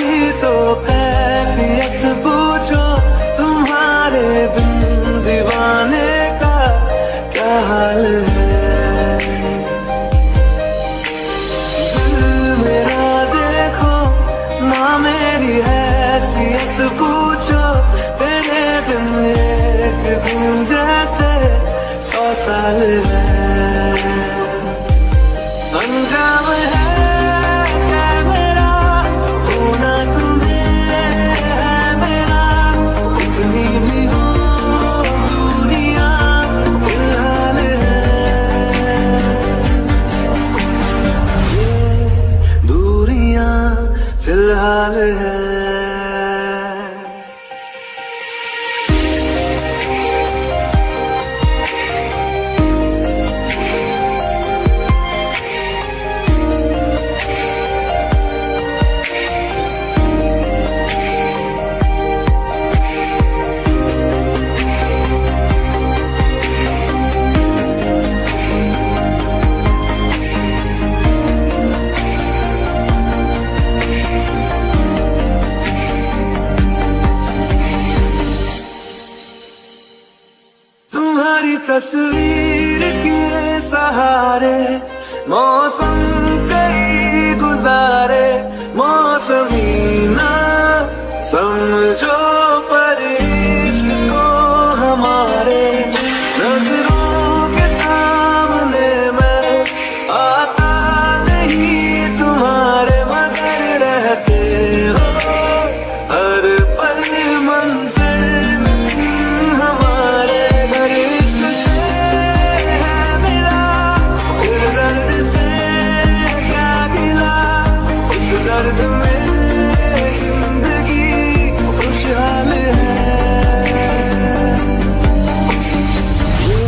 कभी तो कैफियत पूछो, तुम्हारे बिन दीवाने का क्या हाल है। दिल मेरा देखो ना, मेरी हैसियत पूछो, तेरे बिन एक दिन जैसे 100 साल है। अंजाम है क्या मेरा होना तुम्हें है मेरा, कितनी भी हो दूरियां फिलहाल है। ये दूरियां फिलहाल है। तुम्हारी तस्वीर के सहारे मौसम कई गुजारे, मौसमी ना समझो पर इश्क को हमारे, नजरों के सामने मैं आता नहीं तुम्हारे, मगर रहते हो हर पल मंजिल हमारे। घर इश्क से है मिला, फिर दर्द से क्या गिला, उस दर्द में जिंदगी खुशहाल है। ये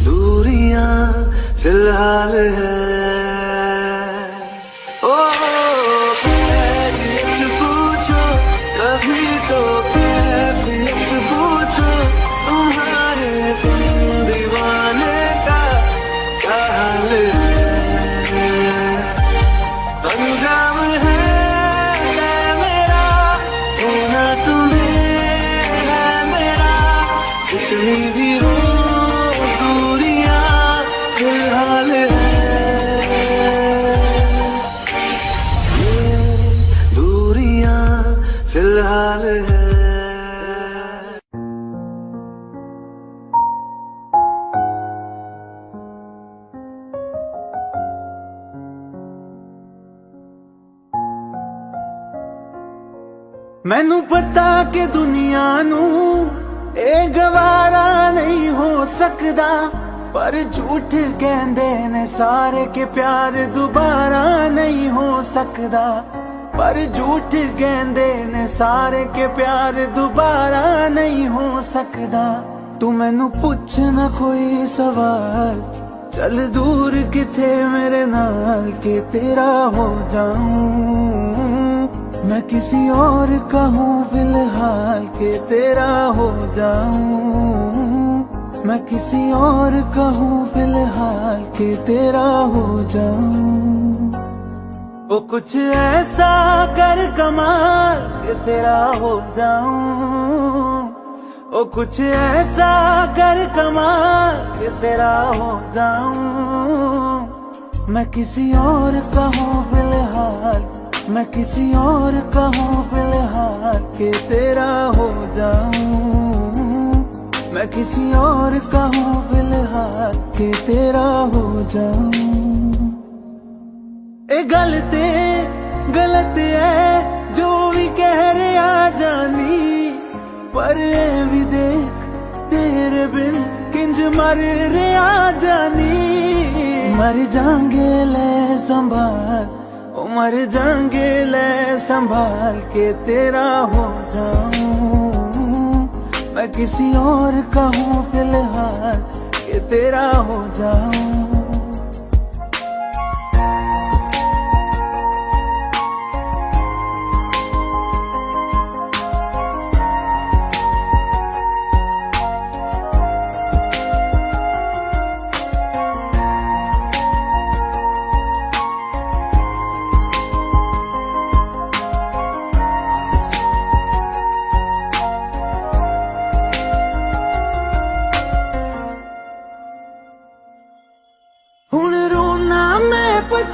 दूरियां फिलहाल है। ओ कैफियत पूछो, कभी तो कैफियत पूछो, तुम्हारे बिन दीवाने का क्या हाल है। अंजाम है क्या मेरा होना तुम्हें है मेरा, कितनी भी हो दूरियां फिलहाल है। ये दूरियां फिलहाल है। मैनू पता कि दुनिया नू ए गवारा नहीं हो सकदा, पर झूठ कहंदे ने सारे के प्यार दोबारा नहीं हो सकदा, पर झूठ कहंदे ने सारे के प्यार दोबारा नहीं हो सकदा। तू मैनू पुछ ना कोई सवाल, चल दूर किथे मेरे नाल के तेरा हो जाऊं, मैं किसी और का हूँ फिलहाल के तेरा हो जाऊं, मैं किसी और का हूँ फिलहाल के तेरा हो जाऊं। वो कुछ ऐसा कर कमाल के तेरा हो जाऊं, वो कुछ ऐसा कर कमाल के तेरा हो जाऊं, मैं किसी और का हूँ फिलहाल, मैं किसी और का हूँ फिलहाल के तेरा हो जाऊं, मैं किसी और का हूँ फिलहाल के तेरा हो जाऊं। ए गलत है जो भी कह रहे आ जानी, पर ए भी देख तेरे बिन किंज मर रहे आ जानी। मर जाएंगे ले संभाल, ओ मर जाएंगे ले संभाल के तेरा हो जाऊं, मैं किसी और का हूँ फिलहाल के तेरा हो जाऊं।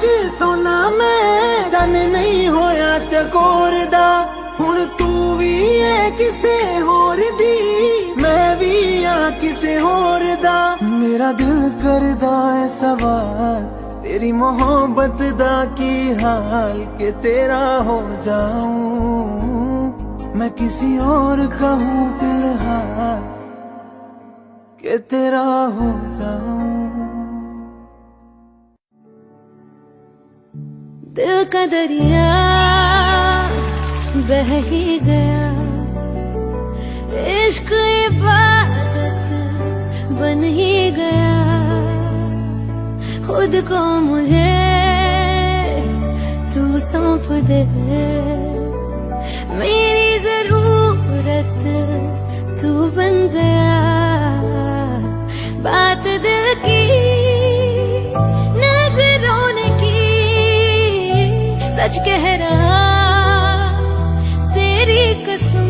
च तो ना मैं चन नहीं होया चकोर दा हुण तू भी है किसे होर दी मैं भी आ किसे होर दा मेरा दिल करदा है सवाल तेरी मोहब्बत दा की हाल के तेरा हो जाऊं मैं किसी और का हूँ फिलहाल के तेरा हो जाऊं। दिल का दरिया बह ही गया इश्क इबादत बन ही गया खुद को मुझे तू सौंप दे मेरी जरूरत तू बन गया बात दिल की नजरों ने की सच कह रहा तेरी कसम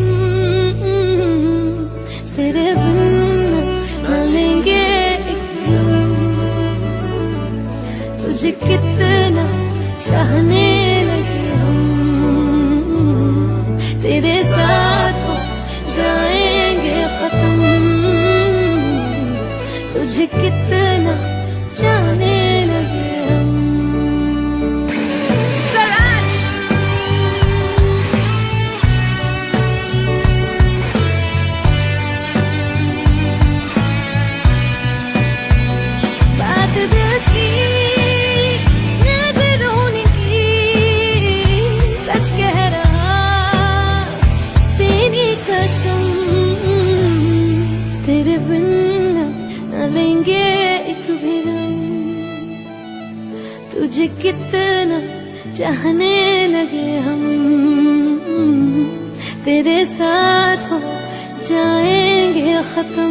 तेरे बिन न लेंगे तुझे कितना चाहने लगे हम तेरे साथ हो जाएंगे खत्म तुझे कितना चाहने लगे हम। बात दिल की नजरों ने की सच कह रहा तेरी कसम तेरे बिन न लेंगे एक भी दम तुझे कितना चाहने लगे हम तेरे साथ हो जाएंगे खत्म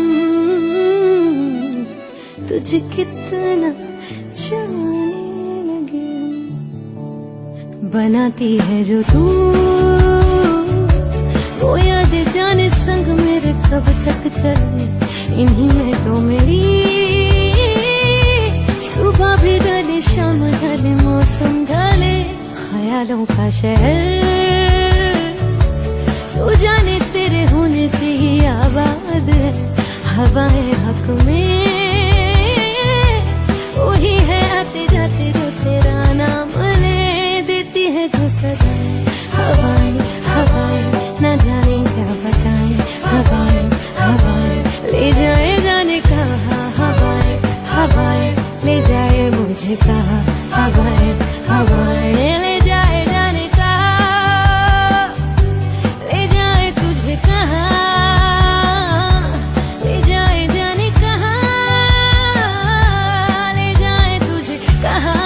तुझे कितना चाहने लगे हम। बनाती है जो तू वो याद जाने संग मेरे कब तक चले इन्हीं में तो मेरी सुबह भी ढले शाम ढले मौसम ढले ख्यालों का शहर तू जाने तेरे होने से ही आबाद है हवाएं हक में वही है आते जाते जो तेरा नाम ले देती है जो सदाएं हवाएं हवाएं न जाने क्या बताएं हवाएं हवाएं ले जाए जाने कहा हवाएं हवाएं ले जाए मुझे कहा हवाएं हवाएं ले जाए जाने कहा ले जाए तुझे कहा ले जाए जाने कहा ले जाए तुझे कहा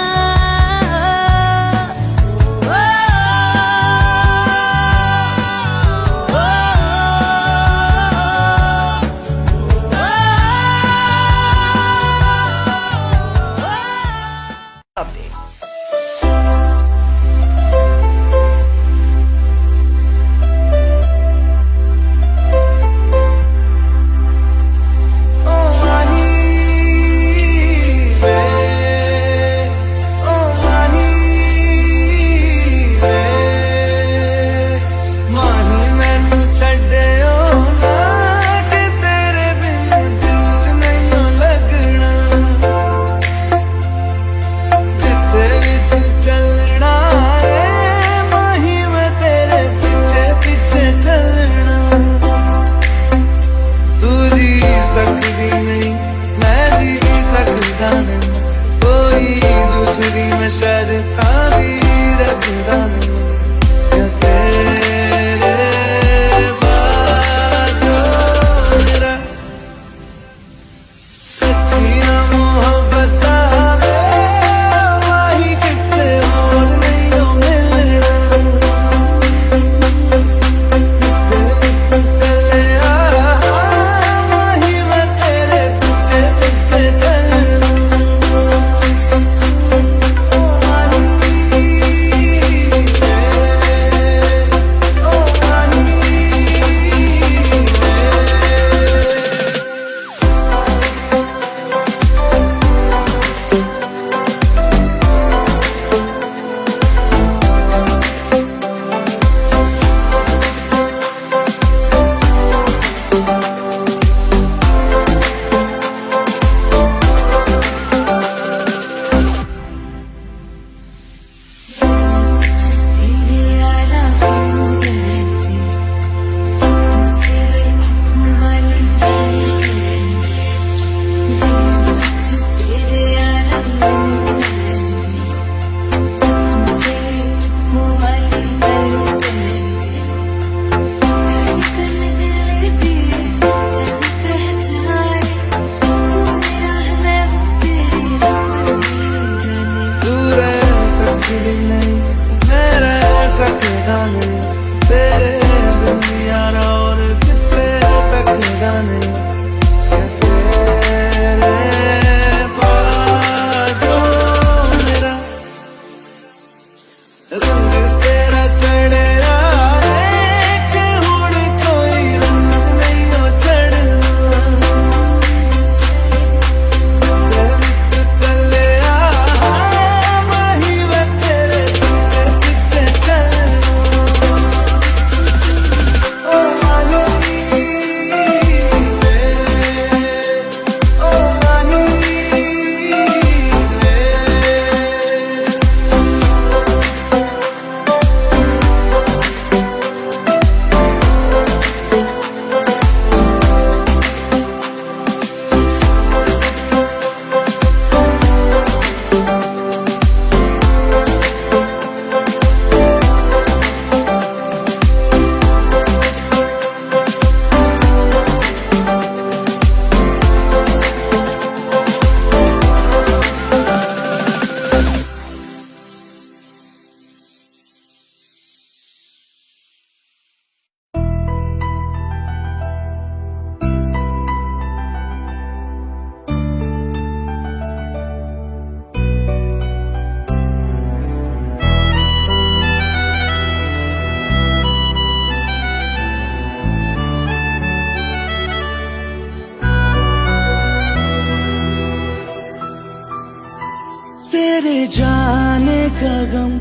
जाने का गम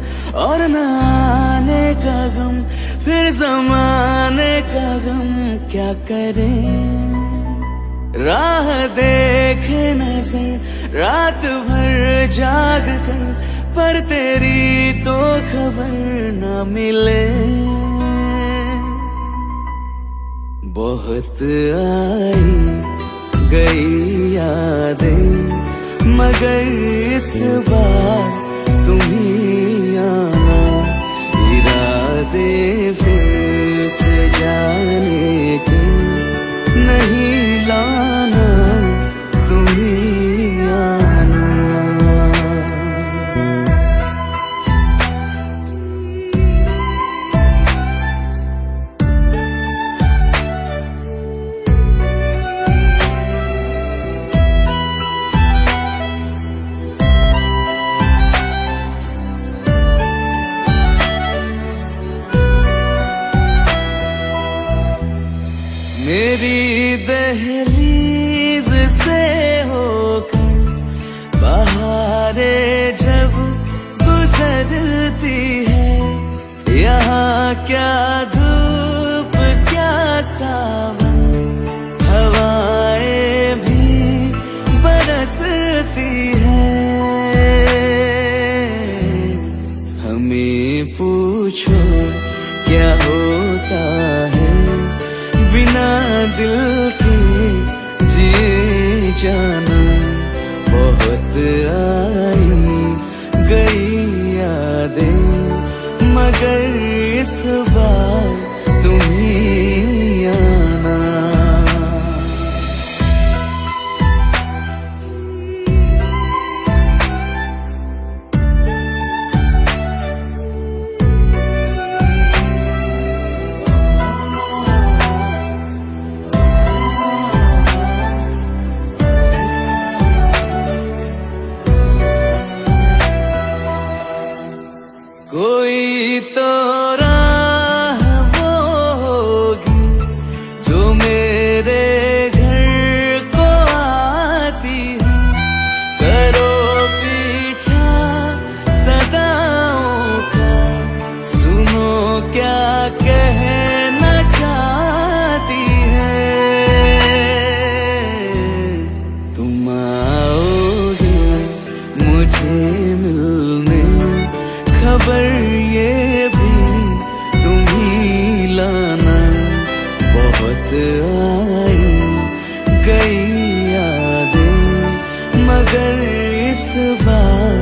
और न आने का गम, फिर जमाने का गम क्या करें। राह देखे नजर रात भर जाग कर, पर तेरी तो खबर न मिले। बहुत आई गई यादें, मगर इस बार तुम ही आना। इरादे फिर से जाने के नहीं लाना, तुम ही आना। मेरी दहलीज से होकर बहारें जब गुजरती है, यहाँ क्या धूप क्या सावन, हवाएं भी बरसती है। हमें पूछो क्या होता है बिना दिल के जिए जाना। बहुत आई गई यादें, मगर इस बार तुम ही आना। कोई तो राह वो होगी जो मेरे घर को आती है। करो पीछा सदाओं का, सुनो क्या कहना चाहती है। तुम आओगे मुझे मिलने, खबर ये भी तुम ही लाना। बहुत आई गई यादें, मगर इस बार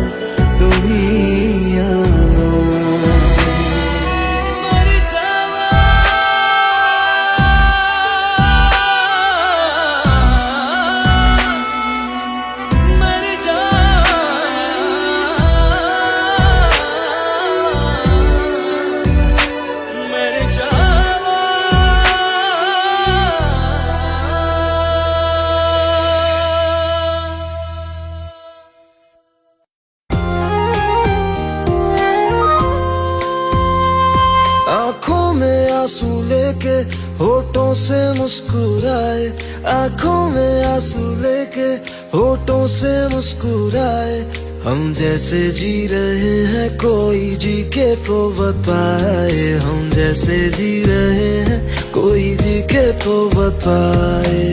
तुम ही आना। मर जावा, मर जावा, मर जावा। आंखों में आंसू लेके होठों से मुस्कुराए, आंखों में आंसू लेके होठों से मुस्कुराए। हम जैसे जी रहे हैं कोई जी के तो बताए, हम जैसे जी रहे हैं कोई जी के तो बताए।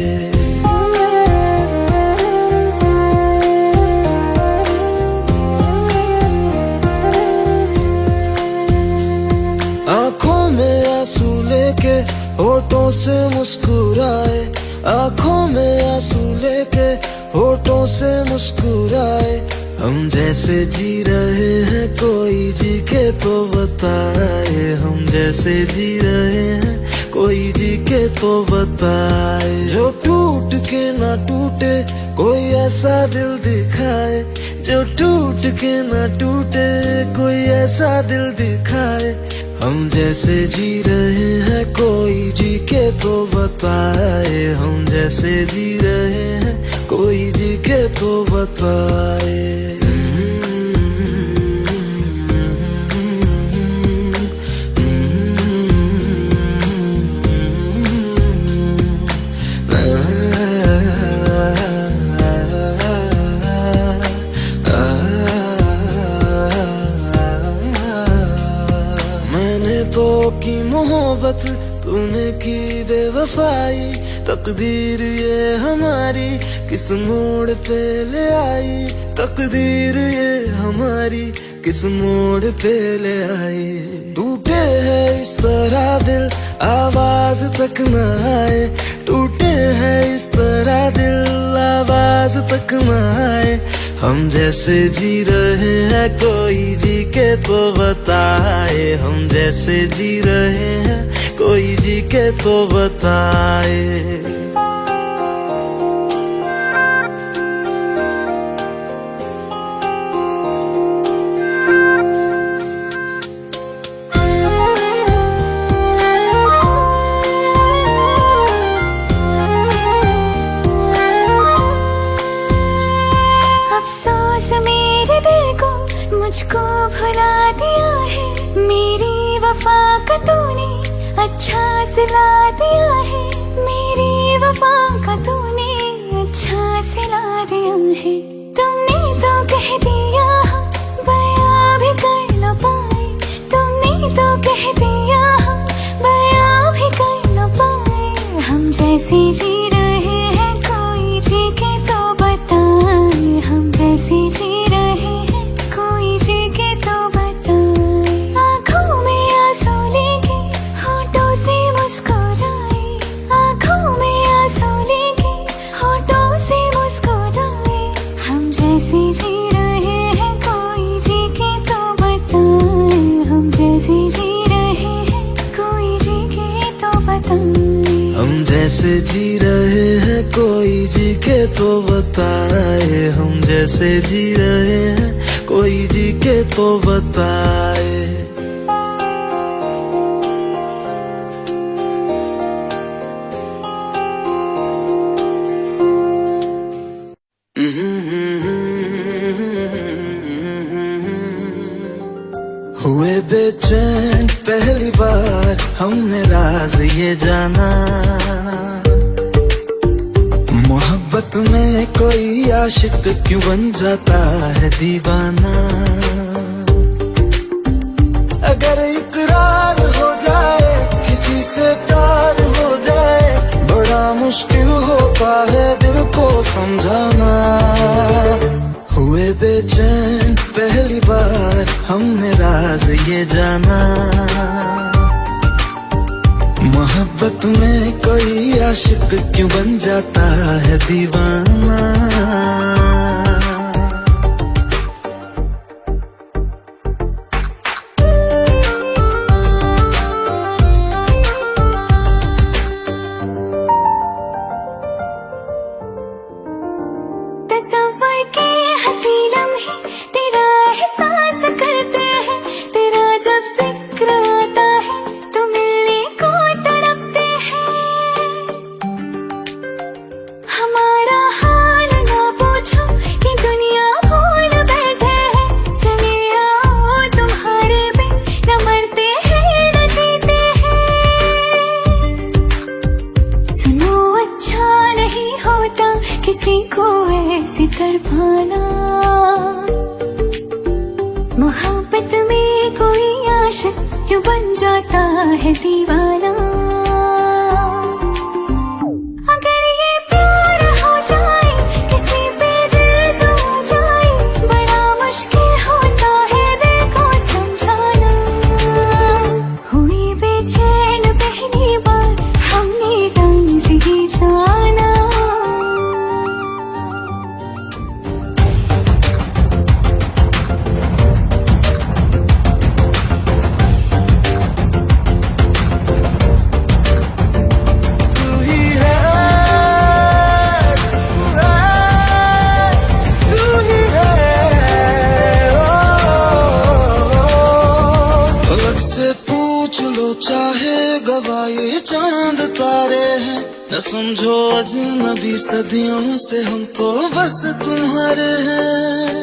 आंखों में आंसू लेके होठों से मुस्कुराए, आंखों में आंसू लेके होठों से मुस्कुराए। हम जैसे जी रहे हैं कोई जी के तो बताए, हम जैसे जी रहे हैं कोई जी के तो बताए। जो टूट के ना टूटे कोई ऐसा दिल दिखाए, जो टूट के ना टूटे कोई ऐसा दिल दिखाए। हम जैसे जी रहे हैं कोई जी के तो बताए, हम जैसे जी रहे हैं कोई जी के तो बताए। मोहब्बत तूने की बेवफाई, तकदीर ये हमारी किस मोड़ पे ले आई, तकदीर ये हमारी किस मोड़ पे ले आई। टूटे है इस तरह दिल आवाज तक न आए, टूटे है इस तरह दिल आवाज तक न आए। हम जैसे जी रहे हैं कोई जी के तो बताए, हम जैसे जी रहे हैं कोई जी के तो बताए। अफसोस मेरे दिल को मुझको भुला दिया है, मेरी वफा का तूने अच्छा सिला दिया है, मेरी वफा का तूने अच्छा सिला दिया है। तुमने तो कह दिया बयां भी कर न पाए, तुमने तो कह दिया बयां भी कर न पाए। हम जैसे जी रहे हैं कोई जी के तो बताए, हम जैसे जी रहे हैं कोई जी के तो बताए। आँखों में आंसू लेके होठों से मुस्कुराए, आँखों में आंसू लेके होठों से मुस्कुराए। हम जैसे जी रहे हैं कोई जी के तो बताए, हम जैसे जी रहे हैं कोई जी के तो बताए। हम जैसे जी रहे हैं कोई जी के तो बताए, हम जैसे जी रहे हैं कोई जी के तो बताए। हुए बेचैन पहली बार हमने राज ये जाना, मोहब्बत में कोई आशिक क्यों बन जाता है दीवाना। अगर इकरार हो जाए किसी से प्यार हो जाए, बड़ा मुश्किल होता है दिल को समझाना। हुए बेचैन पहली बार हमने राज ये जाना, मोहब्बत में कोई आशिक क्यों बन जाता है दीवाना। तस्वर के हंसी लम्हे तेरा एहसास करते हैं, तेरा जब जिक्र आता है तो मिलने को तड़पते हैं। हमारा हाल ना पूछो कि दुनिया भूल बैठे हैं, चले आओ तुम्हारे बिन न मरते हैं न जीते हैं। सुनो अच्छा नहीं होता किसी को ऐसे तड़पाना, मोहब्बत में कोई आशिक क्यों बन जाता है दीवाना। अगर ये प्यार हो जाए किसी पे दिल जम जाए, बड़ा मुश्किल होता है दिल को समझाना। हुई बेचैन पहली बार हमने राज ये जाना। चाहे गवाए चांद तारे हैं, न समझो अजनबी सदियों से हम तो बस तुम्हारे हैं।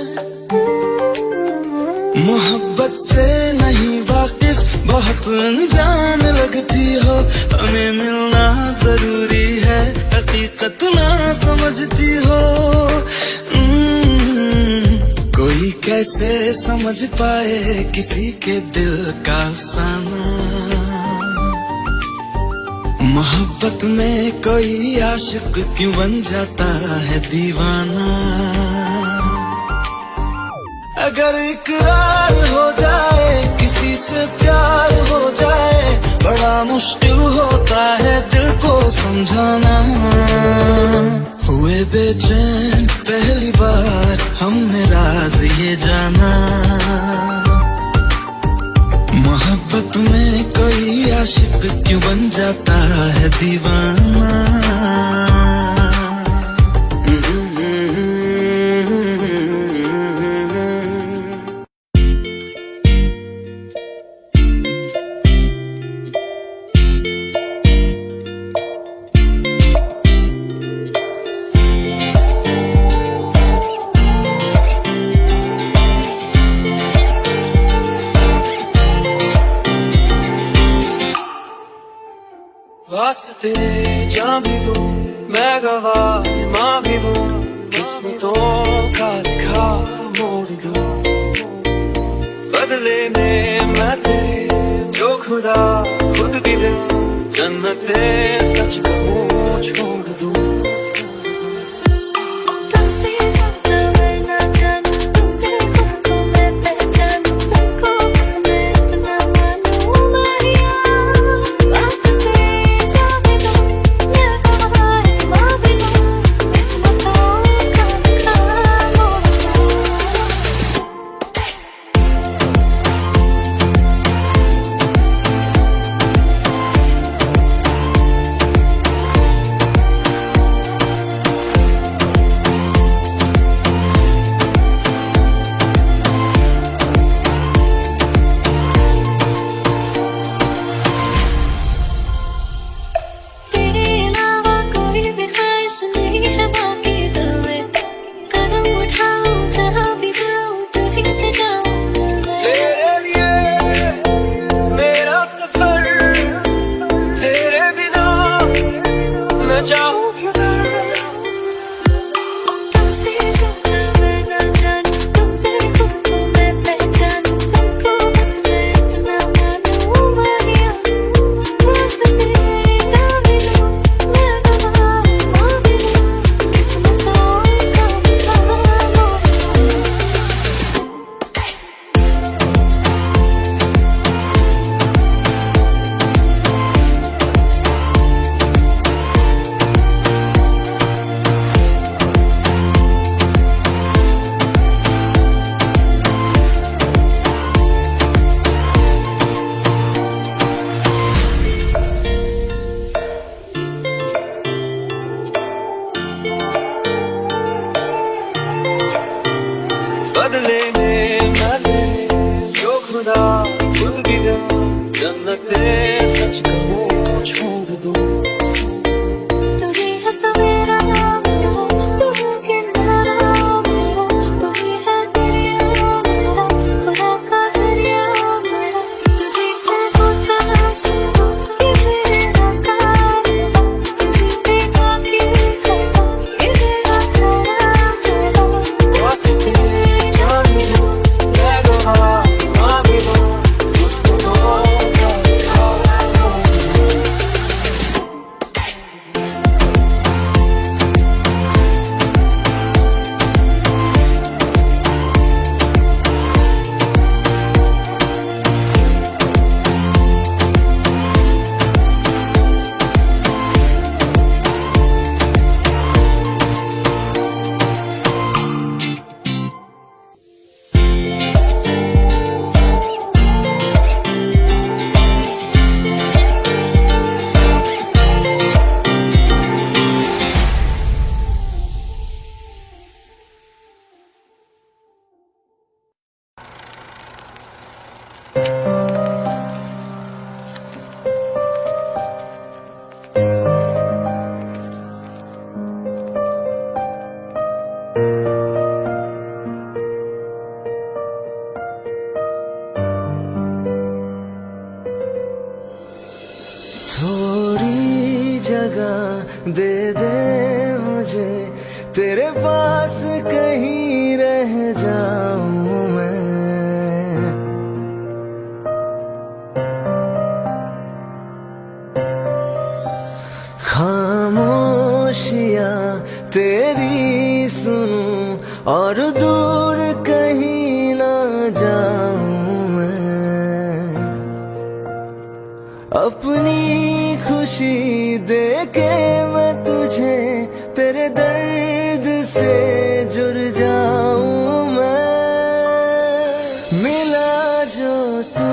मोहब्बत से नहीं वाकिफ बहुत अनजान लगती हो, हमें मिलना जरूरी है हकीकत ना समझती हो। कोई कैसे समझ पाए किसी के दिल का अफसाना। मोहब्बत में कोई आशिक क्यों बन जाता है दीवाना। अगर इकरार हो जाए किसी से प्यार हो जाए, बड़ा मुश्किल होता है दिल को समझाना। हुए बेचैन पहली बार हमने राज ये जाना। मोहब्बत में कोई आशिक क्यों बन जाता है दीवाना। वास्ते जान भी दूं मैं गवाह माँ भी दूं, किस्मतों का लिखा मोड़ दूं। बदले में मैं तेरे जो खुदा खुद भी दे, जन्नते सच कहूँ छोड़ दूं। बदले में मैं तेरे जो खुदा खुद भी दे, जन्नते सच कहूँ छोड़ दूं। तुझे है सवेरा मेरा, तू है किनारा मेरा, तू ही है दरिया मेरा, खुदा का जरिया मेरा। तुझे से होता शुरू ये मेरा कारवां, तुझे पे जाके खड़ा ये मेरा सारा जहां। वास्ते जान भी दूं मैं गवाह माँ भी दूं, किस्मतों का लिखा मोड़ दूं। थोड़ी जगह दे दे मुझे, तेरे पास कहीं रह जाऊं मैं। मिला जो तू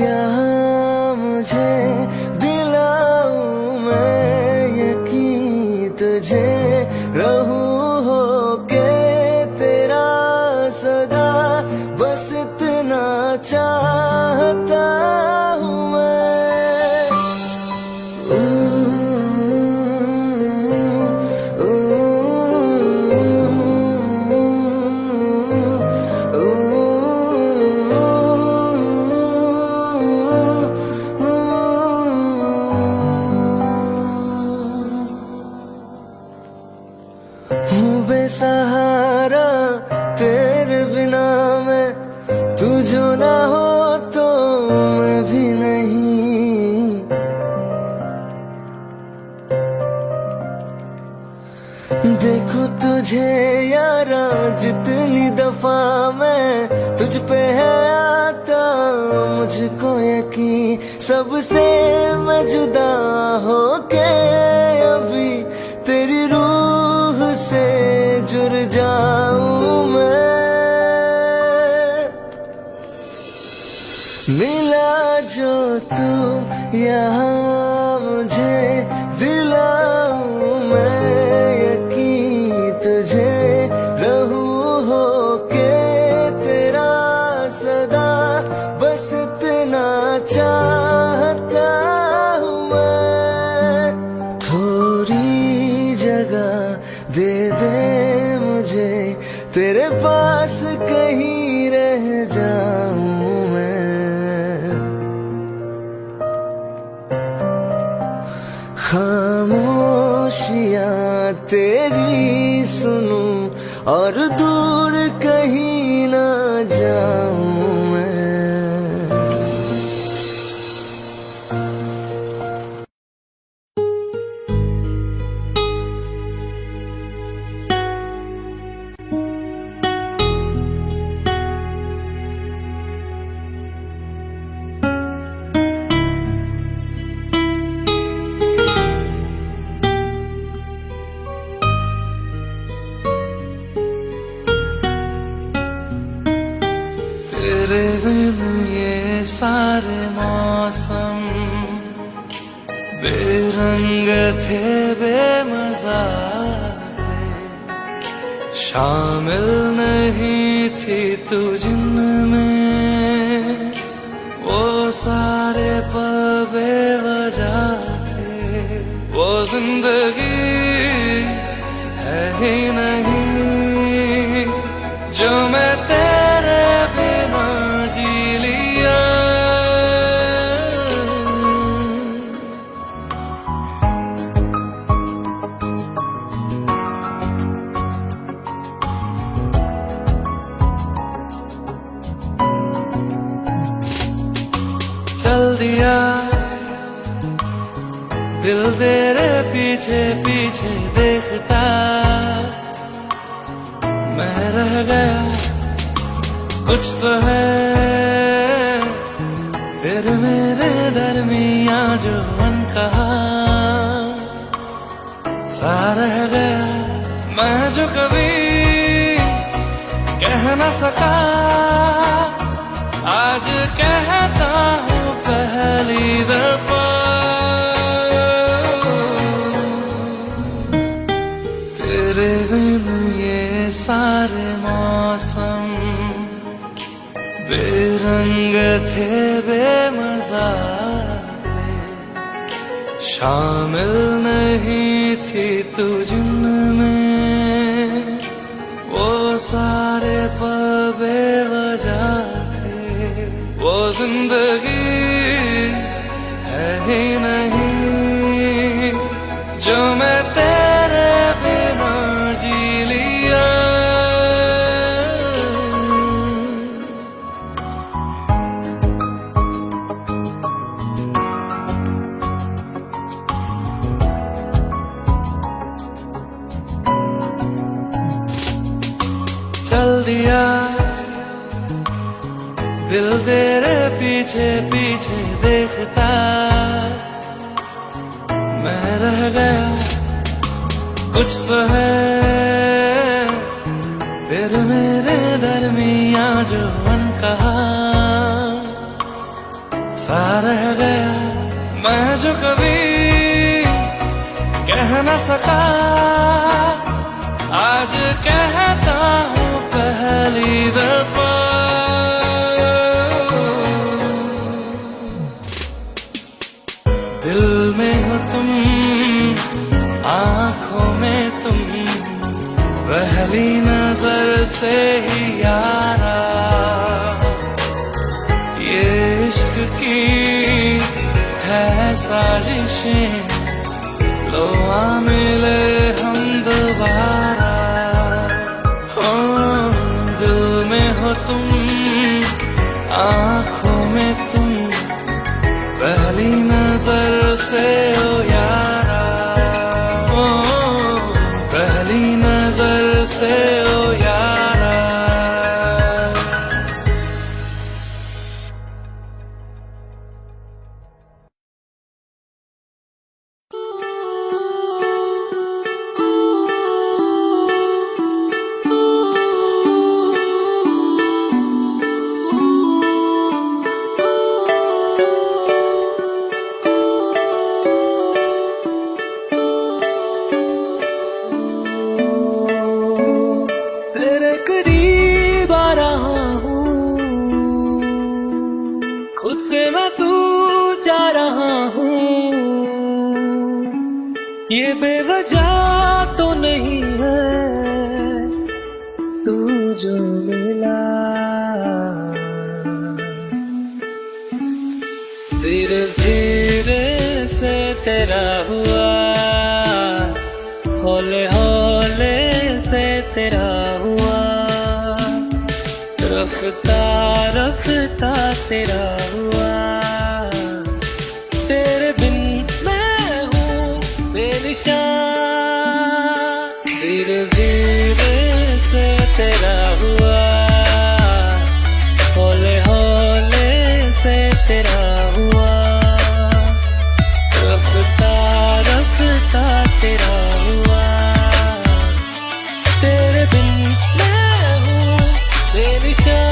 यहाँ मुझे, दिलाऊं मैं यकीन तुझे, रहूं होके तेरा सदा, बस इतना चाहता हूँ मैं। हूँ बेसहारा तेरे बिना मैं, तू जो ना हो तो मैं भी नहीं। देखो तुझे यारा जितनी दफा मैं तुझ पे है आता, मुझको यकीन सबसे मैं जुदा होके अभी तेरी रूह से जुड़ जाऊं मैं। मिला जो तू यहाँ मुझे, दिलाऊं मैं यकीन तुझे, रहूं होके तेरा सदा, बस इतना चाहता हूँ मैं। थोड़ी जगह दे दे मुझे, तेरे पास कहीं रह जाऊं मैं। खामोशियाँ तेरी सुनूं और दूर कहीं ना जाऊं मैं। तेरे बिन ये सारे मौसम बेरंग थे, बेमजा थे, शामिल नहीं थी तू जिनमें, वो सारे पल बेवजह थे। वो जिंदगी है ही नहीं जो मैं तेरे बिना जी लिया। चल दिया दिल तेरे पीछे पीछे देखता, मैं रह गया कुछ तो है फिर मेरे दरमियां जो अनकहा सा रह गया, मैं जो कभी कह न सका आज कहता हूँ पहली दफा। तेरे बिन ये सारे मौसम बेरंग थे, बेमजा थे, शामिल नहीं थी तू जिनमें, वो सारे पल बेवजह थे। वो जिंदगी है ही नहीं जो मैं तेरे बिना जी लिया। चल दिया दिल तेरे पीछे पीछे देखता, मैं रह गया कुछ तो है फिर मेरे दरमियां जो कहा सा रह गया मैं जो कभी कह न सका, आज कहता हूँ पहली दफा। दिल में हो तुम, आंखों में तुम, पहली नजर से ही यारा, ये इश्क की है साजिशें, लो आ मिले हम दोबारा। हो दिल में हो तुम, आंखों में तुम, पहली नजर से ओ यारा, ओ पहली नजर से ओ यारा। तेरे करीब आ रहा हूँ, खुद से मैं दूर जा रहा हूँ, ये बेवजह तो नहीं है तू जो मिला। धीरे धीरे से तेरा हुआ, हौले हौले से तेरा हुआ, रफ्ता रफ्ता तेरा हुआ। तेरे बिन मैं हूँ बेनिशान, धीरे धीरे से तेरा हुआ, हौले हौले से तेरा हुआ, रफ्ता रफ्ता तेरा हुआ। तेरे बिन मैं हूँ बेनिशान।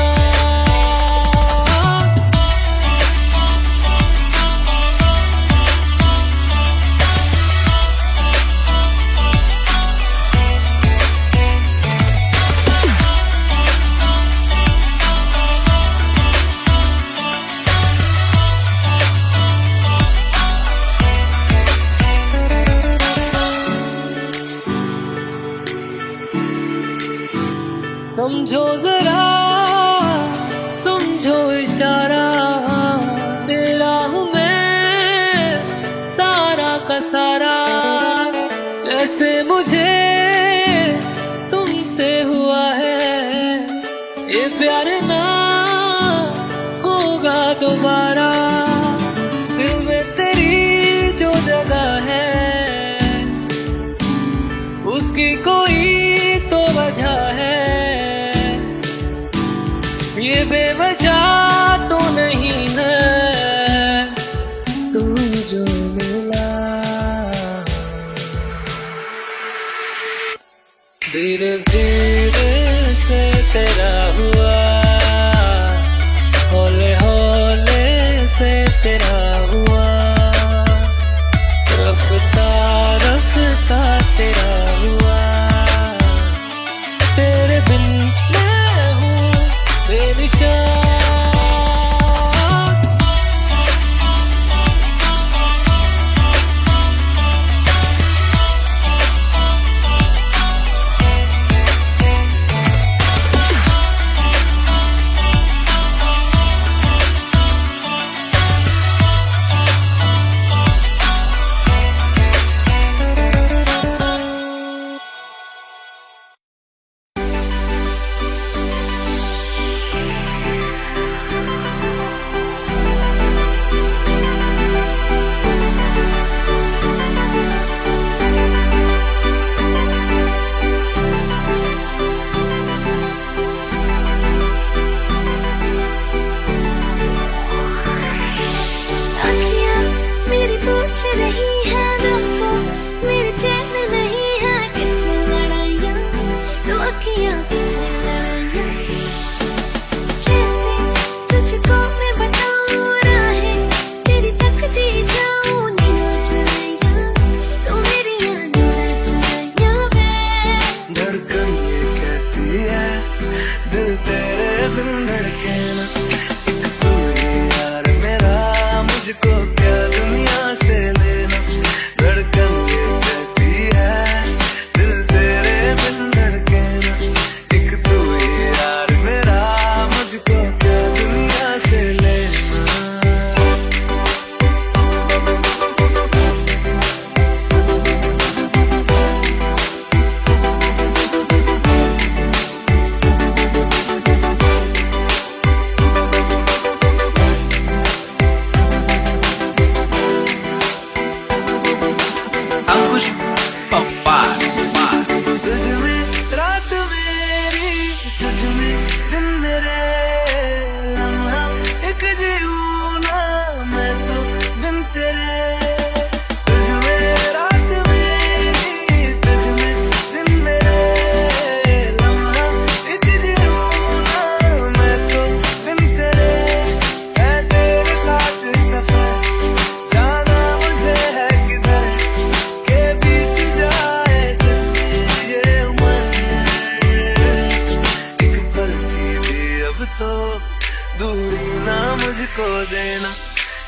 भी ना मुझको देना,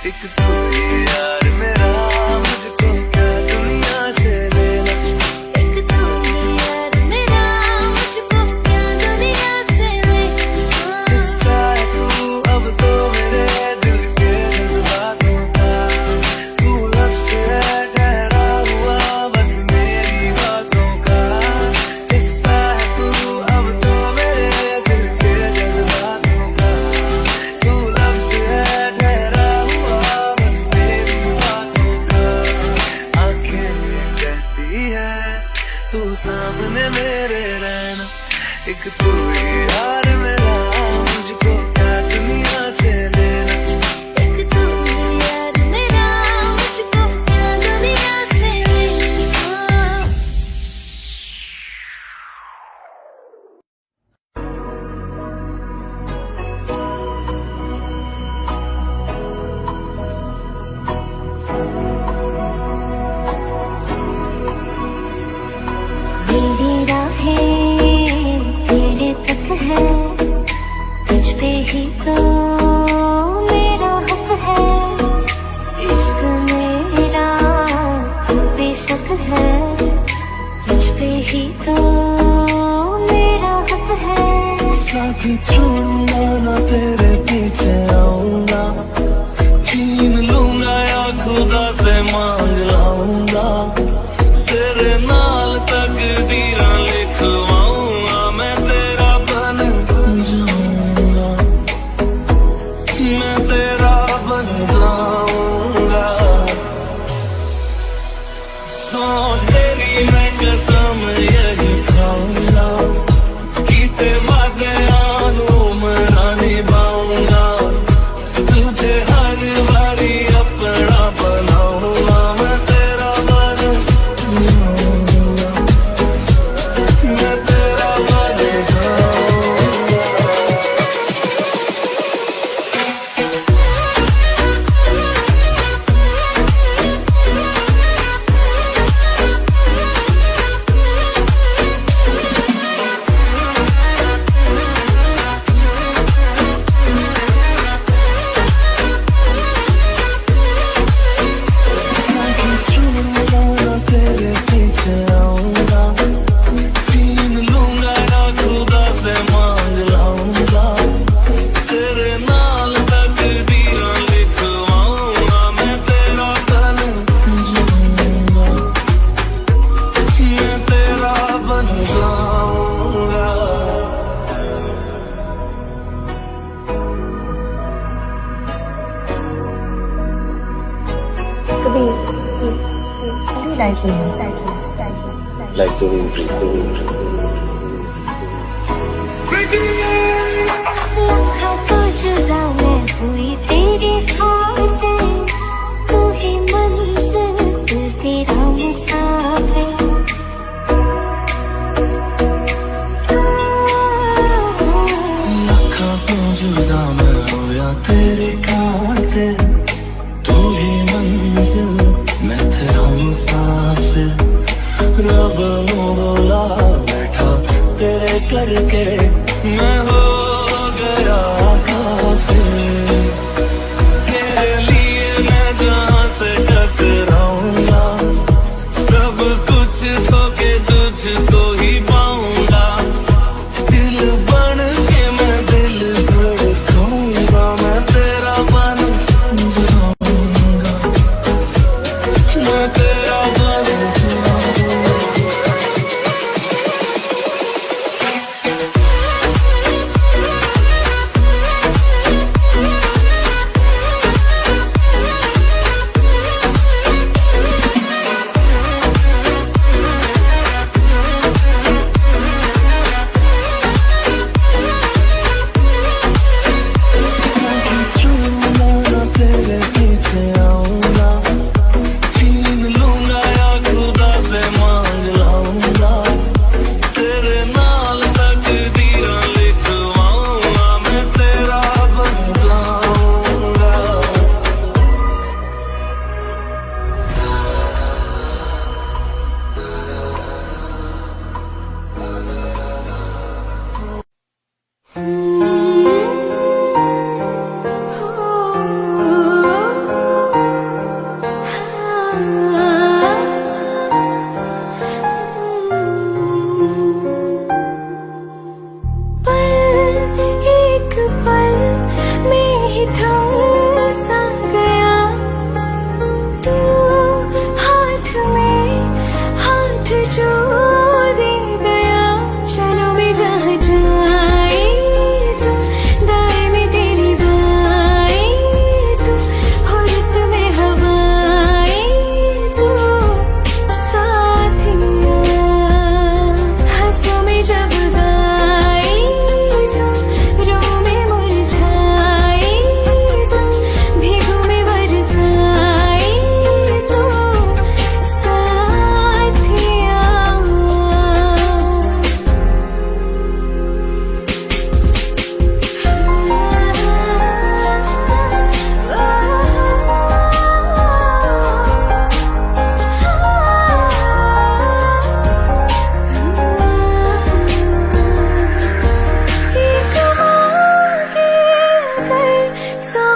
एक तू ही यार मेरा, मुझको क्या दुनिया से लेना। एक तू ही यार मेरा, मुझको क्या दुनिया से लेना। किस्सा है तू अब तो मेरे दिल के जज्बातों का, तू लब से है ठहरा हुआ बस मेरी बातों का। किस्सा है तू अब तो मेरे दिल के जज्बातों का, तू लब से है ठहरा हुआ बस मेरी बातों का। आंखें कहती है तू सामने मेरे रहना, एक तू ही यार मेरा, मुझको क्या दुनिया से लेना। एक तू ही यार मेरा, मुझको क्या दुनिया से लेना। मेरी राहें तेरे तक है, तुझ पे ही तो मेरा हक है। इश्क मेरा तू बेशक है, तुझ पे ही तो मेरा हक है। साथी छोड़ूंगा ना तेरे पीछे आऊंगा, छीन लूंगा या खुदा से मांग लाऊंगा, तेरे नाल तकदीरां लिखवाऊंगा, मैं तेरा बन जाऊंगा, मैं तेरा बन जाऊंगा। सो तेरी मैं कसम यही खाऊंगा, कीते वादे मना निभाऊंगा, तुझे हर बारी अपना बनाऊंगा, मैं तेरा बन जाऊंगा, मैं तेरा बन जाऊंगा। तेरे पीछे आऊंगा, छीन लूंगा या खुदा से मांग लाऊंगा, तेरे नाल तकदीरां लिखवाऊंगा, मैं तेरा बन जाऊंगा, मैं तेरा बन जाऊंगा। लम्हा तो जुदा मैं हुई तेरी खातिर, तू ही मंजिल तेरा मुसाफिर। लखा तो जुदा मैं होया तेरे खातिर, तू ही मंजिल मैं तेरा मुसाफिर। रब बोला बैठा तेरे करके, मैं हो गया काफिर, तेरे लिए मैं जहाँ से टकराऊंगा, सब कुछ खो के तुझको ही पाऊंगा, दिल बन के मैं दिल धड़काऊंगा, मैं तेरा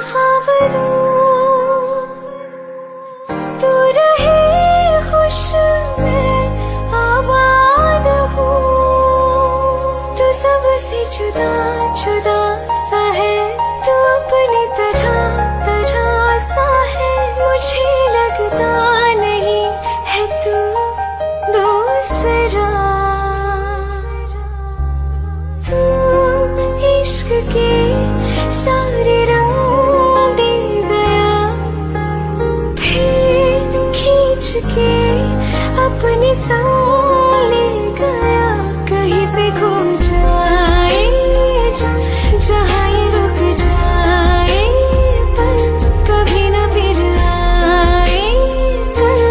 ख्वाब दूं, तू रहे खुश मैं आबाद हूँ। तू सबसे जुदा जुदा सा है, तू अपनी तरह तरह सा है। मुझे लगता नहीं है तू दूसरा। तू इश्क के सारे रंग दे गया, फिर खींच के अपने संग ले गया। कहीं पे खो जाए जहाँ ये रुक जाए, पर कभी न फिर आए कल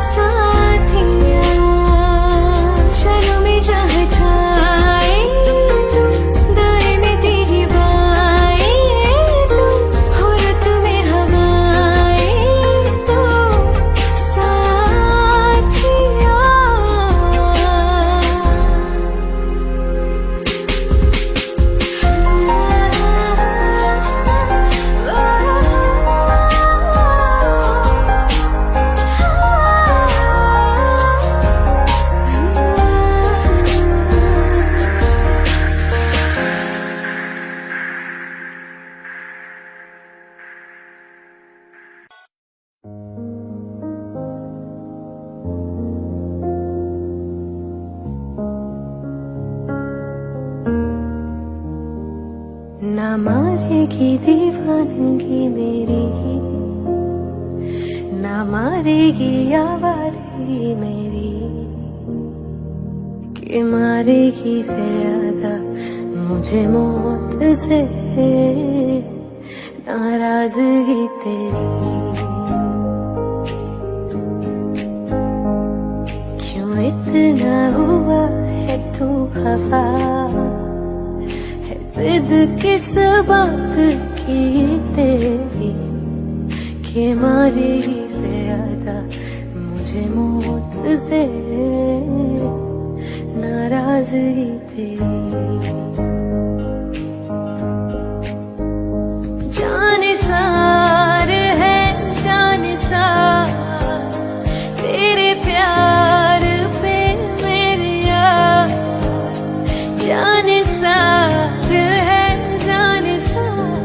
साथिया। चलो मैं जहाँ जाए तू, दाएं में तेरी बाएं तू, हो रुत में हवाएं तू साथिया। ना मारेगी दीवानगी मेरी, ना मारेगी आवारगी मेरी, कि मारेगी ज्यादा मुझे मौत से नाराजगी तेरी। क्यों इतना हुआ है तू खफा, जिद किस बात की तेरी, कि मारेगी ज्यादा मुझे मौत से नाराजगी तेरी। जानिसार है जानिसार तेरे प्यार पे मेरे यार, जानिसार है जानिसार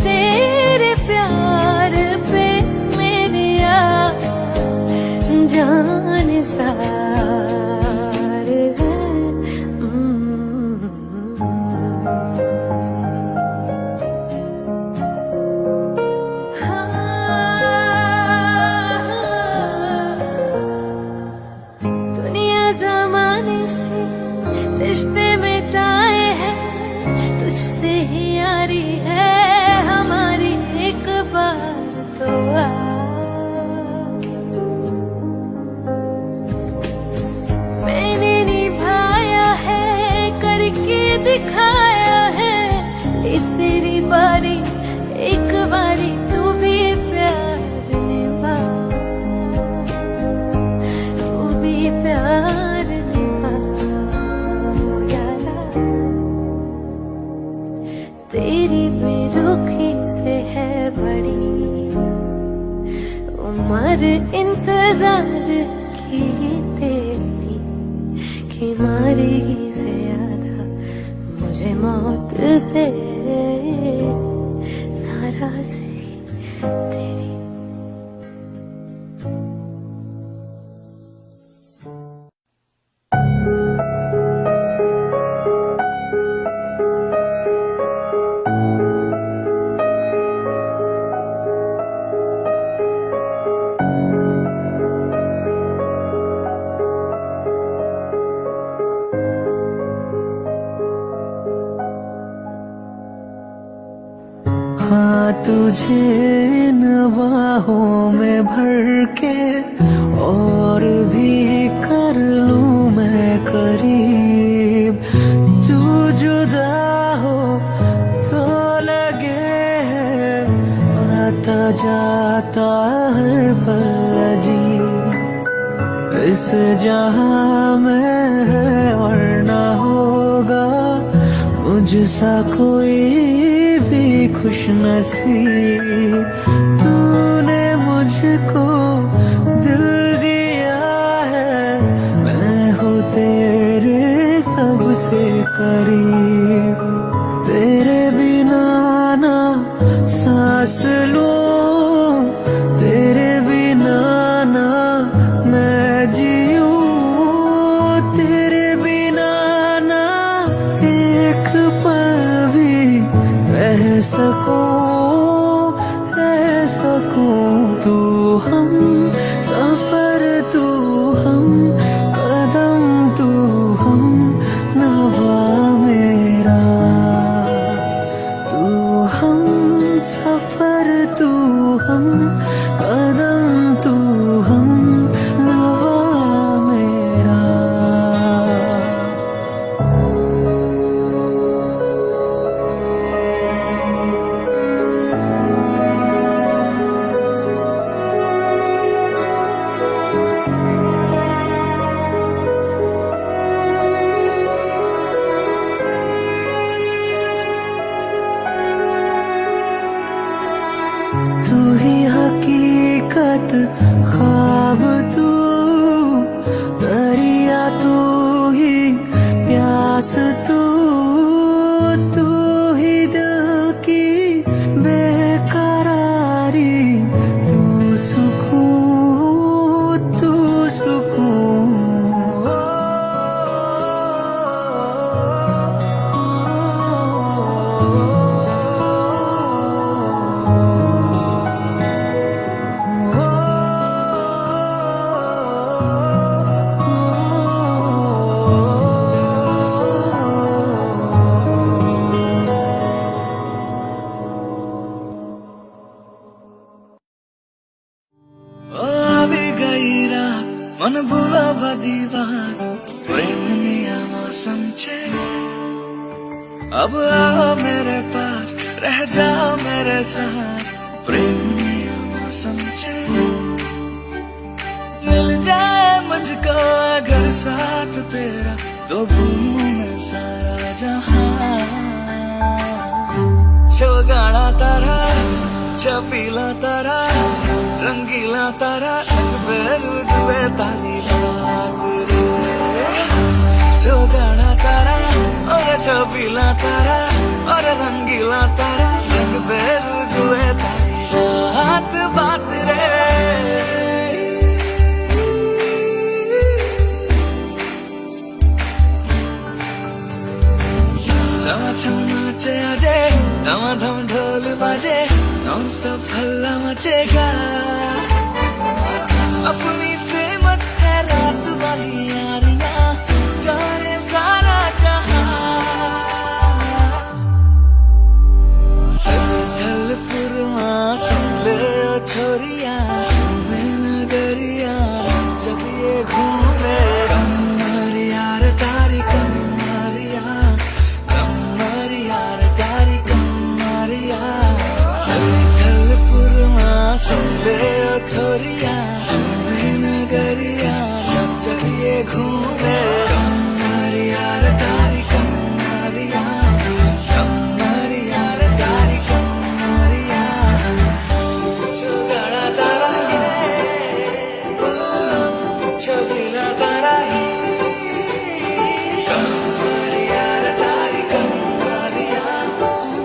तेरे प्यार पे मेरे यार, जानिसार है। दुनिया जमाने से रिश्ते मिटाए हैं, तुझसे ही यारी है हमारी, एक बार तो आ। मैंने निभाया है करके दिखाया है, ले तेरी बारी एक बारी तू भी प्यार निभा, तू भी प्यार निभा यारा। तेरी बेरुखी से है बड़ी उम्र इंतजार की तेरी, कि मारेगी ज्यादा मुझे मौत से नाराजगी तेरी। हाँ तुझे इन बाहों में भर के और भी कर लूं मैं करीब, तू जुदा हो तो लगे आता जाता हर पल अजीब। इस जहां में है और ना होगा मुझसा कोई भी खुश नसीब, तूने मुझको दिल दिया है, मैं हूँ तेरे सबसे करीब। तेरे बिना ना सांस लूं, तेरे बिना ना मैं जीऊं, तेरे बिना ना एक पल भी रह सकूं। तू हम सफर, तू हम कदम, तू हम नवा मेरा। तू हम सफर, तू हम कदम, तू हम नवा मेरा। तू ही हकीकत, ख्वाब तू, दरिया तू ही प्यास तू, तू ही दिल की बेकरारी, तू सुकून, तू सुकून। मन भूला बदी बात, प्रेमनिया मौसम छे। अब आओ मेरे पास, रह जाओ मेरे साथ, प्रेमनिया मौसम छे। मिल जाए मुझको अगर साथ तेरा, तो भूलूं मैं सारा जहां। छो गाना तारा, छो पीला तारा, रंगीला तारा, बेरू जुए तारी रात रे। छो गाना तारा और छो पीला तारा और रंगीला तारा, रंग बेरू जुए तारी रात बात रे। छमा छम नाचे आजे, धमाधम ढोल बाजे, नॉन स्टॉप हल्ला मचेगा। अपनी फेमस है रात वाली यारियां, जाने सारा जहां। थलपुरमा सुन ले ओ छोरिया, घूमे नगरिया जब ये घूमे। कमर यार तारी कमरिया, कमर यार तारी कमरिया। थलपुरमा सुन ले ओ छोरिया, जब ये घूमे। कमर यार तारी कमरिया, कमर यार तारी कमरिया। छो गाना तारा ही, छो बिना तारा ही। कमर यार तारी कमरिया,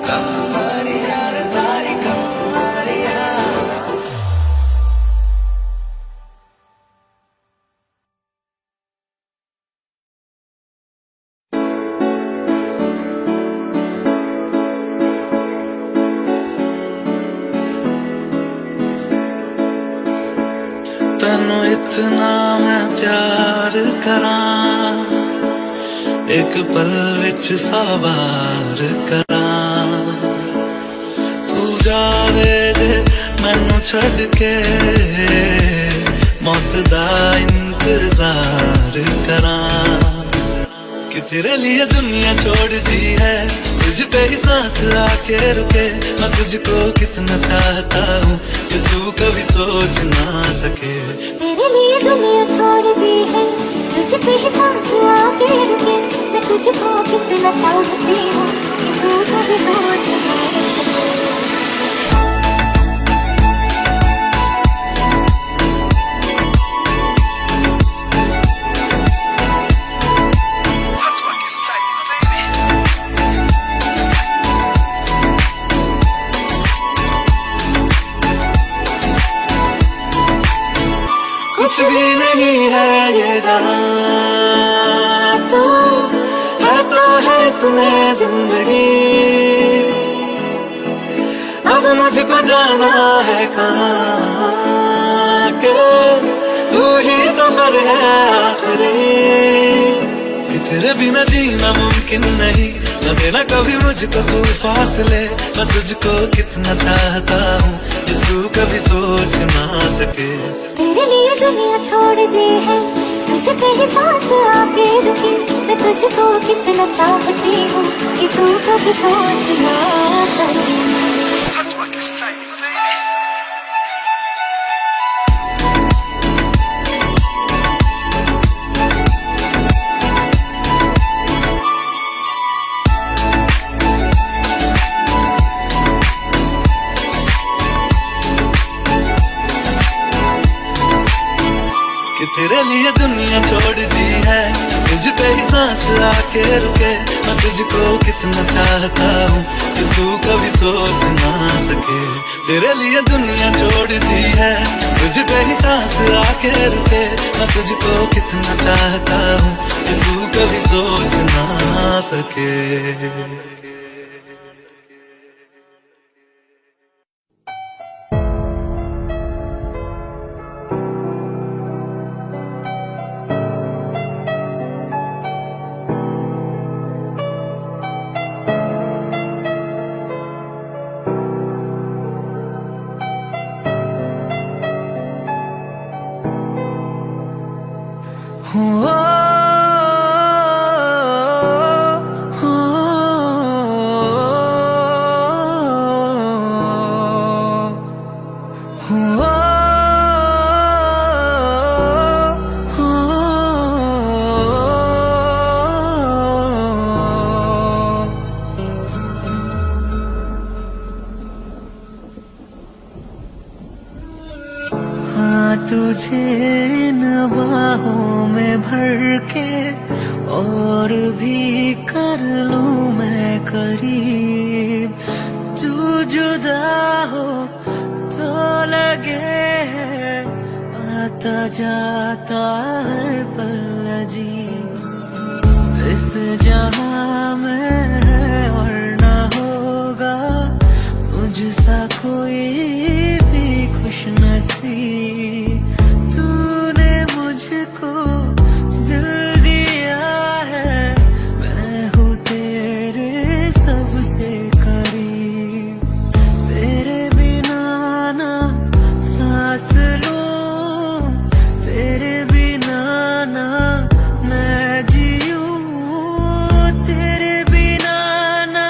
कमर यार तारी कमरिया। तैनू इतना मैं प्यार करां, एक पल विच सवार करां। तू जावे दे मैनू छड़ के, मौत दा इंतजार करां। कि तेरे लिए दुनिया छोड़ दी है, तुझ पे ही सांस आके रुके। मैं तुझको कितना चाहता हूँ कि तू कभी सोच ना सके। तेरे लिए दुनिया छोड़ दी है, तुझ पे ही सांस आके रुके। मैं तुझको कितना चाहती हूँ कि तू कभी सोच ना सके। कुछ भी नहीं है ये जहां, तू है तो है इसमें जिंदगी। अब मुझको जाना है कहाँ के तू ही सफर है आखिरी, कि तेरे बिना जीना मुमकिन नहीं, न देना कभी मुझको तू फासले। मैं तुझको कितना चाहता हूँ कि तू कभी सोच ना सके। तेरे लिए दुनिया छोड़ दी है, तुझ पे ही सांस आके रुकी। मैं तुझको कितना चाहती हूँ कि तू कभी सोच ना सके। कि तेरे लिए दुनिया छोड़ दी है, तुझ पे ही सांस आके रुके। मैं तुझको कितना चाहता हूँ कि तू कभी सोच ना सके। तेरे लिए दुनिया छोड़ दी है, तुझ पे ही सांस आके रुके। मैं तुझको कितना चाहता हूँ कि तू कभी सोच ना सके। तुझे नवाहों में भर के और भी कर लूं मैं करीब। तू जुदा हो तो लगे है आता जाता हर पल अजीब। इस जहां में है और ना होगा मुझसा कोई भी खुश नसीब। तूने मुझको दिल दिया है, मैं हूँ तेरे सबसे करीब। तेरे बिना ना सांस लूं, तेरे बिना ना मैं जीऊं, तेरे बिना ना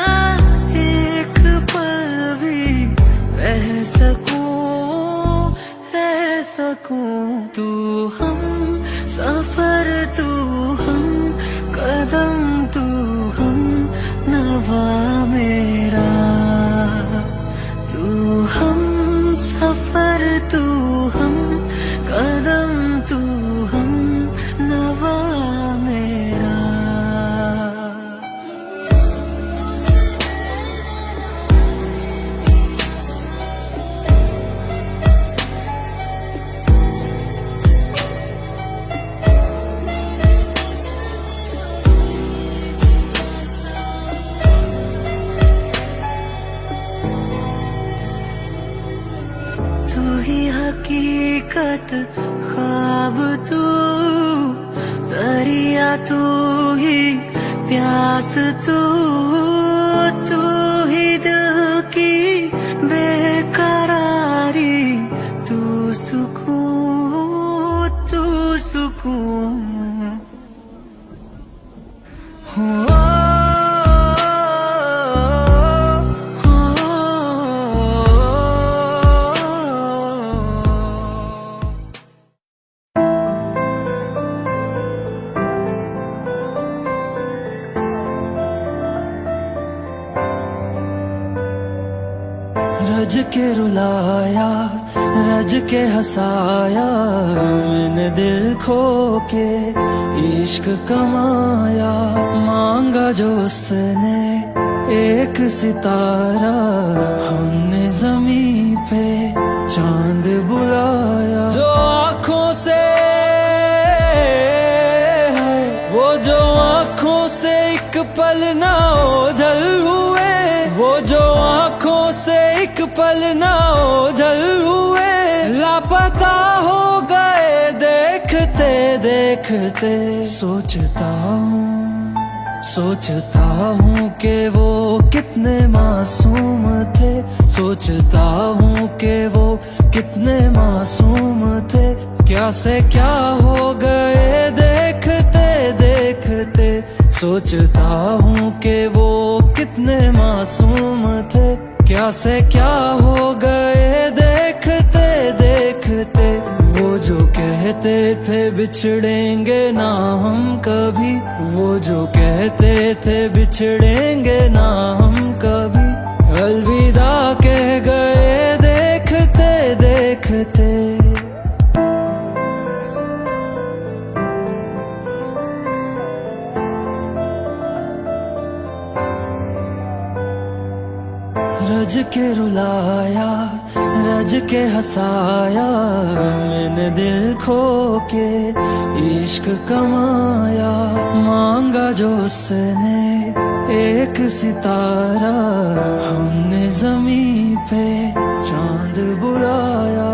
एक पल भी रह सकूं। तू हम सफर, तू हम कदम, तू हम नवा मेरा। तू हम सफर, तू हम कदम, तू हम नवा मेरा। तू ही हकीकत, ख्वाब तू, दरिया तू ही प्यास तू। तू ही दिल की बेकरारी, तू सुकून, तू सुकून। रज के रुलाया, रज के हंसाया, मैंने दिल खो के इश्क कमाया। मांगा जो उसने एक सितारा, हमने जमीन पे चांद बुलाया। जो आँखों से पल ना ओझल हुए, वो जो आंखों से एक पल ना ओझल हुए, लापता हो गए देखते देखते। सोचता हूँ कि वो कितने मासूम थे, सोचता हूँ कि वो कितने मासूम थे, क्या से क्या हो गए देखते देखते। सोचता हूँ कि वो कितने मासूम थे, क्या से क्या हो गए देखते देखते। वो जो कहते थे बिछड़ेंगे ना हम कभी, वो जो कहते थे बिछड़ेंगे ना हम कभी, अलविदा कह गए देखते देखते। रज के रुलाया, रज के हंसाया, मैंने दिल खो के इश्क कमाया। मांगा जो उसने एक सितारा, हमने ज़मीं पे चांद बुलाया।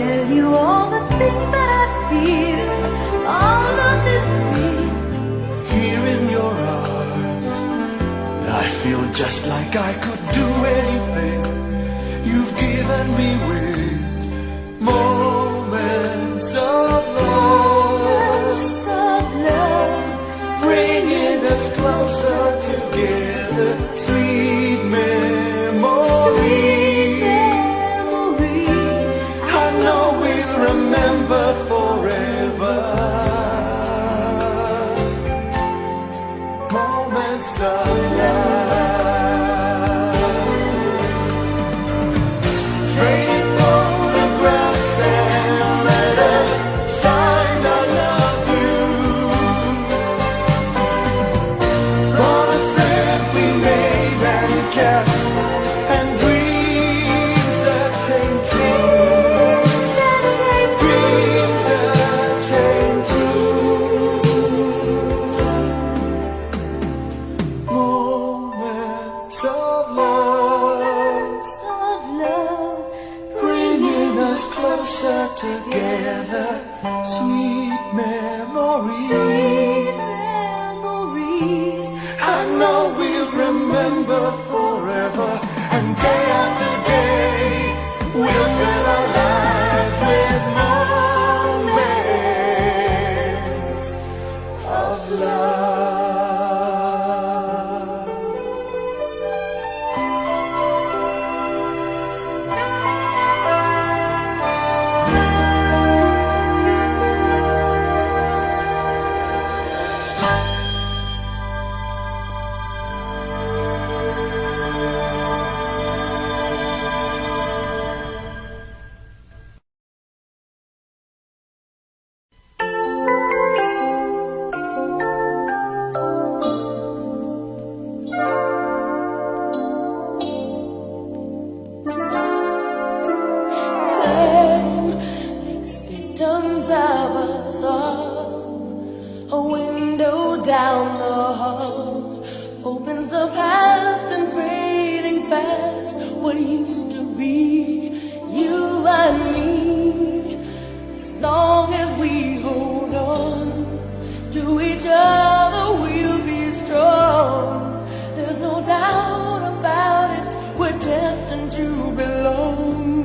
Tell you all the things that I feel, all of this real. Here in your arms, I feel just like I could do anything. You've given me wings, moments of love, bringing us closer together. Sweet memories, I know we'll remember forever. Moments of love, trade photographs and letters, signed I love you. Promises we made and kept, and dreams that came true. Dreams that came true. together, sweet memories. I know we'll remember forever, and day after day we'll fill our lives with moments of love. Victims of us all. A window down the hall opens the past and fading fast. What used to be you and me. As long as we hold on to each other, we'll be strong. There's no doubt about it, we're destined to belong.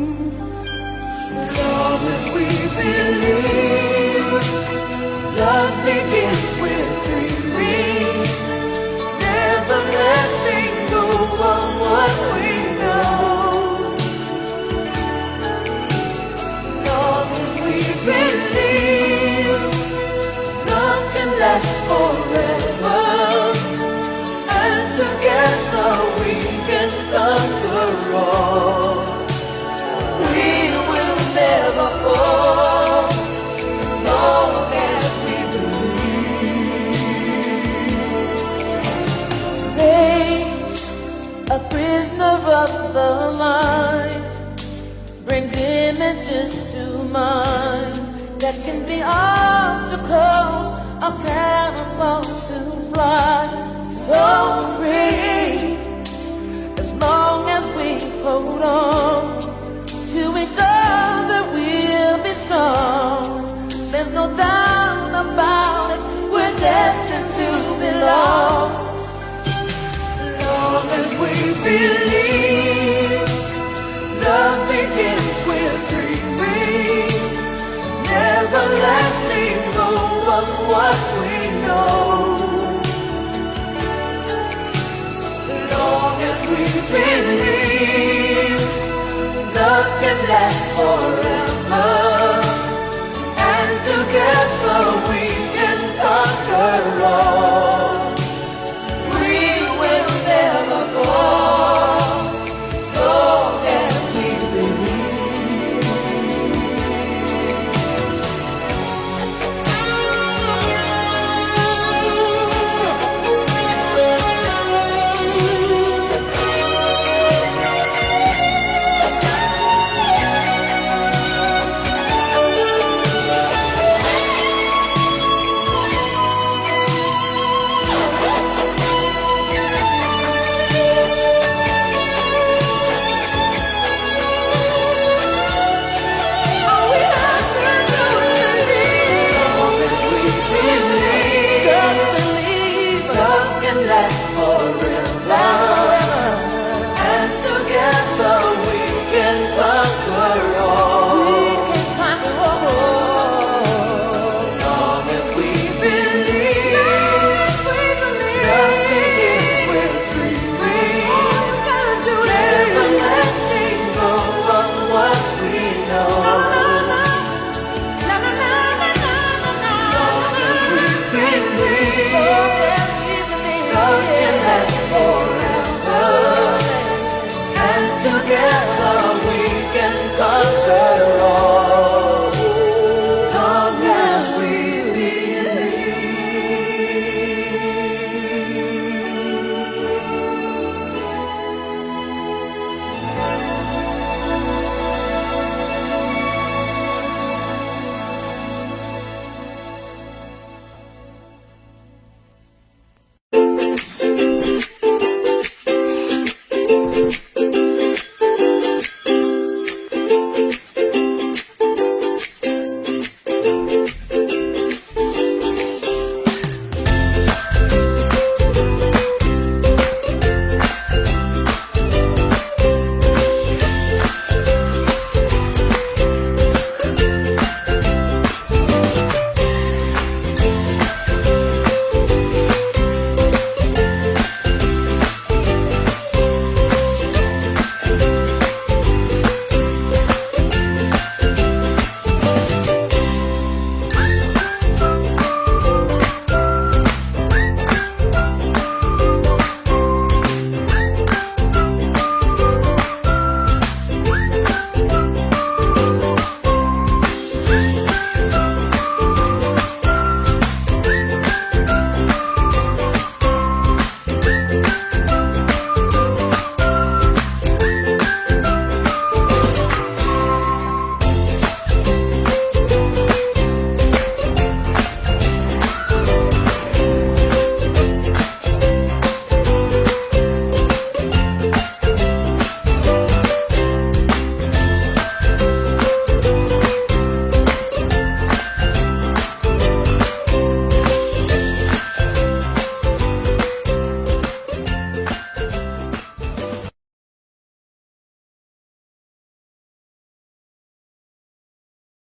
Long as we believe, love begins with dreaming, never letting go of what we know. Long as we believe, love can last forever, and together we can conquer all. We will never fall, long as we believe. Space, a prisoner of the mind, brings images to mind that can be obstacles or catapults to fly. So free, as long as we hold on to each other, we'll be strong. There's no doubt about it, we're destined to belong. Long as we believe, love begins with dreaming, never letting go of what we know. Long as we believe, love can last forever, and together we can conquer all. We will never fall, long as we believe. Forever.